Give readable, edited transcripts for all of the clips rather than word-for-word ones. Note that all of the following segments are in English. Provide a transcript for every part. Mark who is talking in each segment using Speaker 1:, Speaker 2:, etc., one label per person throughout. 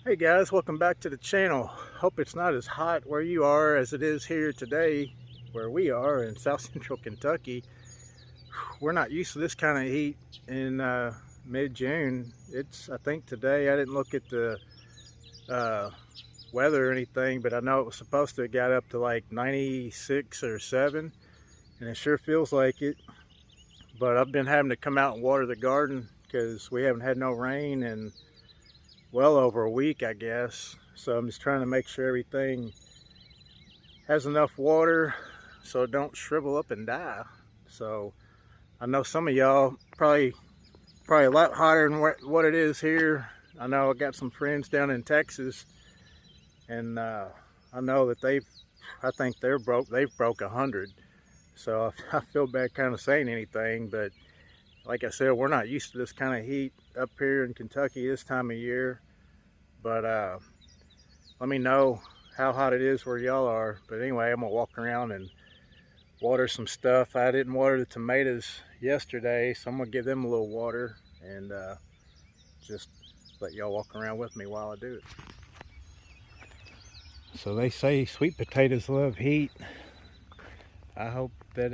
Speaker 1: Hey guys, welcome back to the channel. Hope it's not as hot where you are as it is here today where we are in South Central Kentucky. We're not used to this kind of heat in mid-June. I think today, I didn't look at the uh, weather or anything, but I know it was supposed to have got up to like 96 or 7, and it sure feels like it. But I've been having to come out and water the garden because we haven't had no rain and well over a week, I guess. So I'm just trying to make sure everything has enough water so it don't shrivel up and die. So I know some of y'all probably a lot hotter than what it is here. I know I got some friends down in Texas, and I know that I think they've broke 100. So I feel bad kind of saying anything, but like I said, we're not used to this kind of heat up here in Kentucky this time of year. But let me know how hot it is where y'all are. But anyway, I'm gonna walk around and water some stuff. I didn't water the tomatoes yesterday, so I'm gonna give them a little water and just let y'all walk around with me while I do it. So they say sweet potatoes love heat. I hope that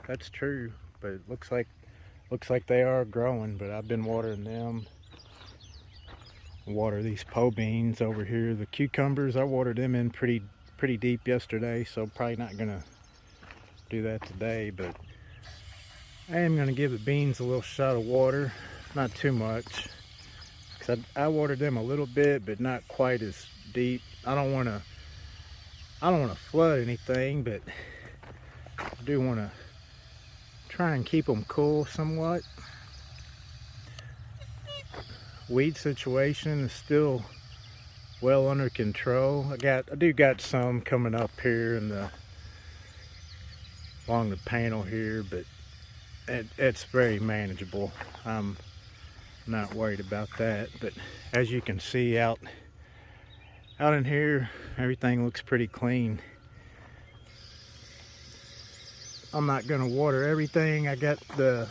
Speaker 1: that's true, but it looks like they are growing. But I've been watering them. Water these po beans over here. The cucumbers, I watered them in pretty deep yesterday, so probably not gonna do that today. But I am gonna give the beans a little shot of water, not too much, because I watered them a little bit, but not quite as deep. I don't want to flood anything, but I do want to try and keep them cool somewhat. Weed situation is still well under control. I do got some coming up here along the panel here, but it's very manageable. I'm not worried about that. But as you can see out in here, everything looks pretty clean. I'm not gonna water everything. I got the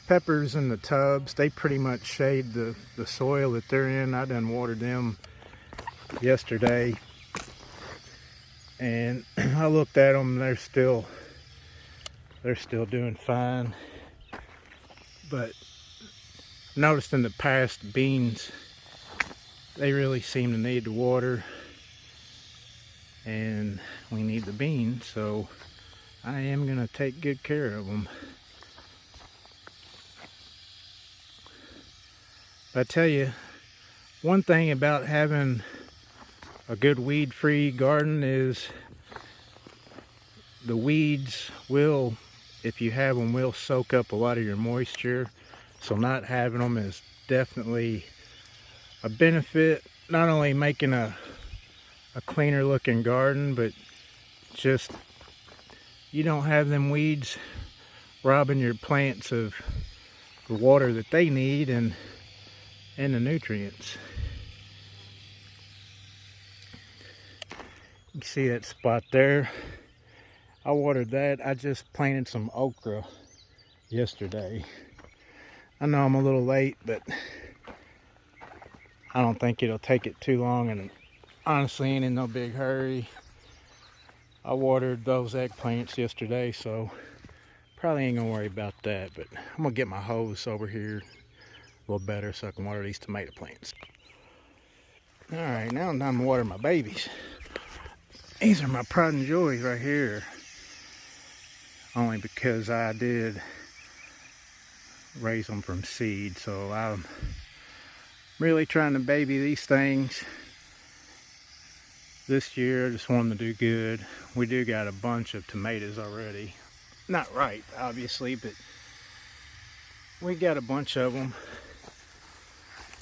Speaker 1: peppers in the tubs. They pretty much shade the soil that they're in. I done watered them yesterday, and I looked at them. They're still doing fine. But noticed in the past, beans, they really seem to need the water, and we need the beans, so I am gonna take good care of them. I tell you, one thing about having a good weed-free garden is the weeds will, if you have them, will soak up a lot of your moisture. So not having them is definitely a benefit, not only making a cleaner looking garden, but just you don't have them weeds robbing your plants of the water that they need and the nutrients. You see that spot there? I watered that. I just planted some okra yesterday. I know I'm a little late, but I don't think it'll take it too long, and honestly ain't in no big hurry. I watered those eggplants yesterday, so probably ain't gonna worry about that. But I'm gonna get my hose over here a little better so I can water these tomato plants. All right, now I'm time to water my babies. These are my pride and joys right here. Only because I did raise them from seed, so I'm really trying to baby these things this year. I just want them to do good. We do got a bunch of tomatoes already. Not ripe, obviously, but we got a bunch of them.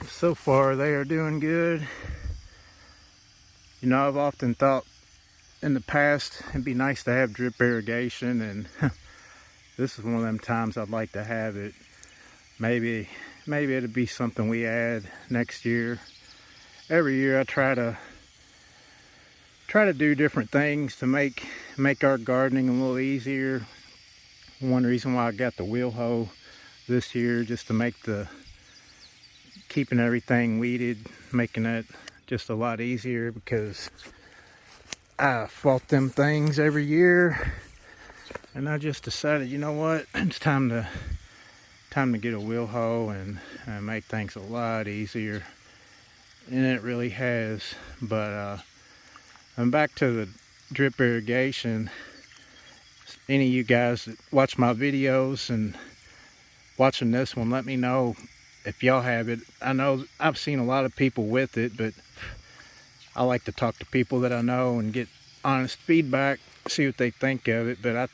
Speaker 1: So far, they are doing good. You know, I've often thought in the past it'd be nice to have drip irrigation, and this is one of them times I'd like to have it. Maybe it'd be something we add next year. Every year I try to do different things to make our gardening a little easier. One reason why I got the wheel hoe this year, just to make keeping everything weeded, making that just a lot easier because I fought them things every year, and I just decided, you know what, it's time to get a wheel hoe and make things a lot easier, and it really has. But I'm back to the drip irrigation. Any of you guys that watch my videos and watching this one, let me know if y'all have it. I know I've seen a lot of people with it, but I like to talk to people that I know and get honest feedback, see what they think of it. But I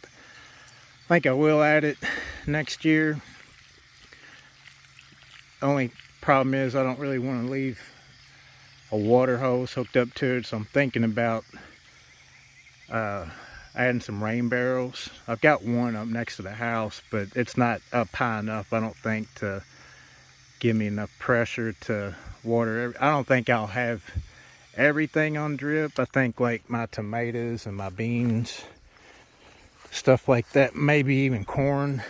Speaker 1: think I will add it next year. The only problem is I don't really want to leave a water hose hooked up to it, so I'm thinking about adding some rain barrels. I've got one up next to the house, but it's not up high enough, I don't think, to give me enough pressure to water. I don't think I'll have everything on drip. I think like my tomatoes and my beans, stuff like that, maybe even corn,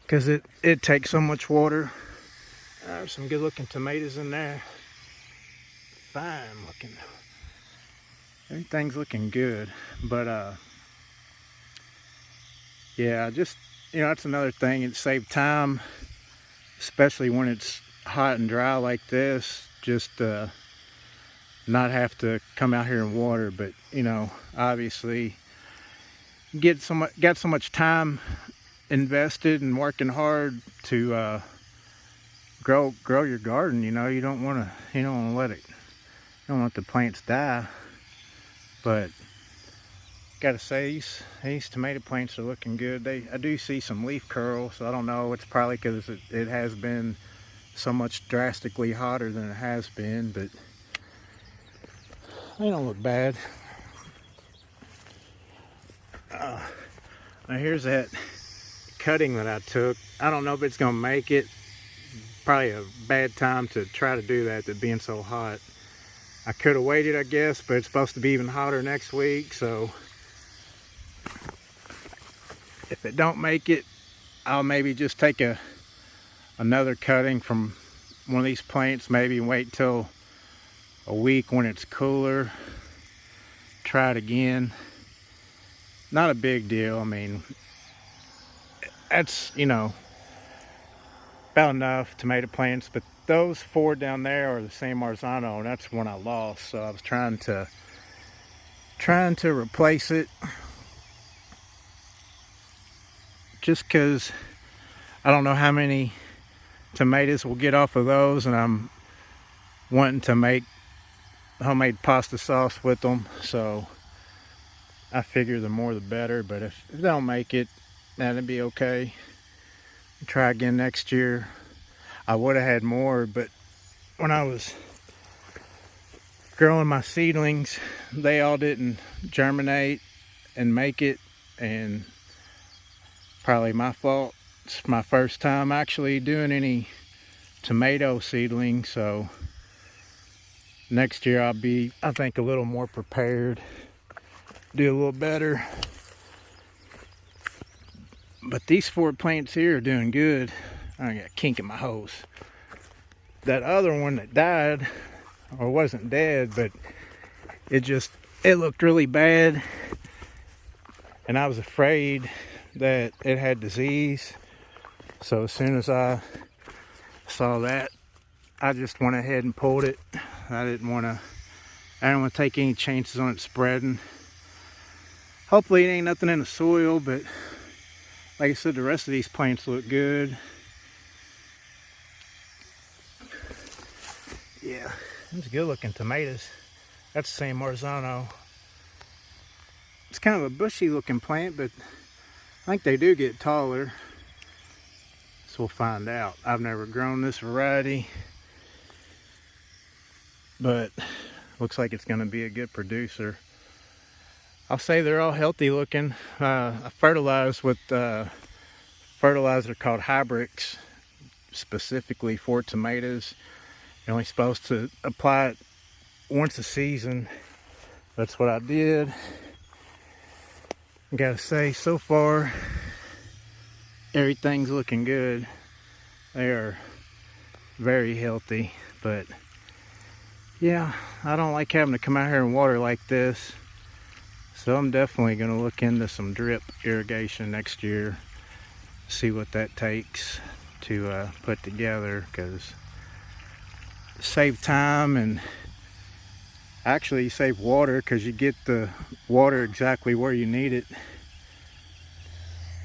Speaker 1: because it takes so much water. There's some good looking tomatoes in there. Fine looking. Everything's looking good. But yeah, just, you know, that's another thing. It saved time, especially when it's hot and dry like this. Just not have to come out here and water. But you know, obviously got so much time invested and working hard to grow your garden. You know, you don't want to let it, you don't want the plants die. But gotta say, these tomato plants are looking good. I do see some leaf curl, so I don't know. It's probably because it has been so much drastically hotter than it has been, but they don't look bad. Now here's that cutting that I took. I don't know if it's gonna make it. Probably a bad time to try to do that, it being so hot. I could have waited, I guess, but it's supposed to be even hotter next week, so if it don't make it, I'll maybe just take another cutting from one of these plants, maybe wait till a week when it's cooler, try it again. Not a big deal. I mean, that's, you know, about enough tomato plants. But those 4 down there are the same Marzano, and that's one I lost, so I was trying to replace it, just because I don't know how many tomatoes we'll get off of those, and I'm wanting to make homemade pasta sauce with them, so I figure the more the better. But if they don't make it, that'd be okay. Try again next year. I would have had more, but when I was growing my seedlings, they all didn't germinate and make it, and probably my fault. It's my first time actually doing any tomato seedlings, so next year I'll be, I think, a little more prepared, do a little better. But these 4 plants here are doing good. I got a kink in my hose. That other one that died, or wasn't dead, but it looked really bad, and I was afraid that it had disease. So as soon as I saw that, I just went ahead and pulled it. I didn't want to take any chances on it spreading. Hopefully it ain't nothing in the soil, but like I said, the rest of these plants look good. Yeah, these good looking tomatoes. That's the same Marzano. It's kind of a bushy looking plant, but I think they do get taller. So we'll find out. I've never grown this variety, but looks like it's going to be a good producer. I'll say they're all healthy looking. I fertilized with fertilizer called Hybrix, specifically for tomatoes. You're only supposed to apply it once a season. That's what I did. I gotta say, so far, everything's looking good. They are very healthy, but Yeah, I don't like having to come out here and water like this. So I'm definitely going to look into some drip irrigation next year. See what that takes to put together, because save time and actually save water, because you get the water exactly where you need it.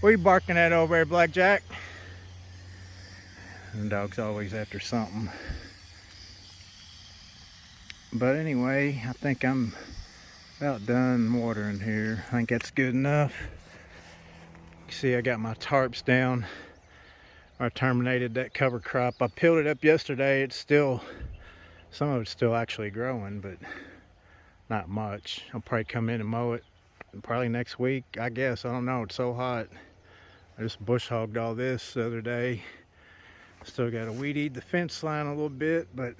Speaker 1: What are you barking at over there, Blackjack? The dog's always after something. But anyway, I think I'm about done watering here. I think that's good enough. You see, I got my tarps down. I terminated that cover crop. I peeled it up yesterday. It's still, some of it's still actually growing, but not much. I'll probably come in and mow it probably next week, I guess. I don't know, it's so hot. I just bush hogged all this the other day. Still got to weed eat the fence line a little bit, but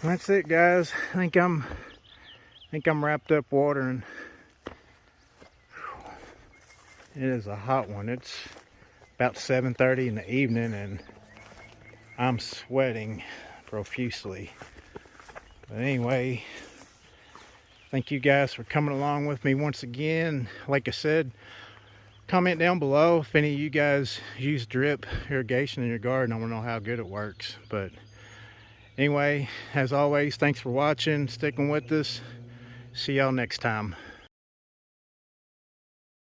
Speaker 1: that's it, guys. I think I'm wrapped up watering. It is a hot one. It's about 7:30 in the evening and I'm sweating profusely. But anyway, thank you guys for coming along with me once again. Like I said, comment down below if any of you guys use drip irrigation in your garden. I want to know how good it works. But anyway, as always, thanks for watching, sticking with us. See y'all next time.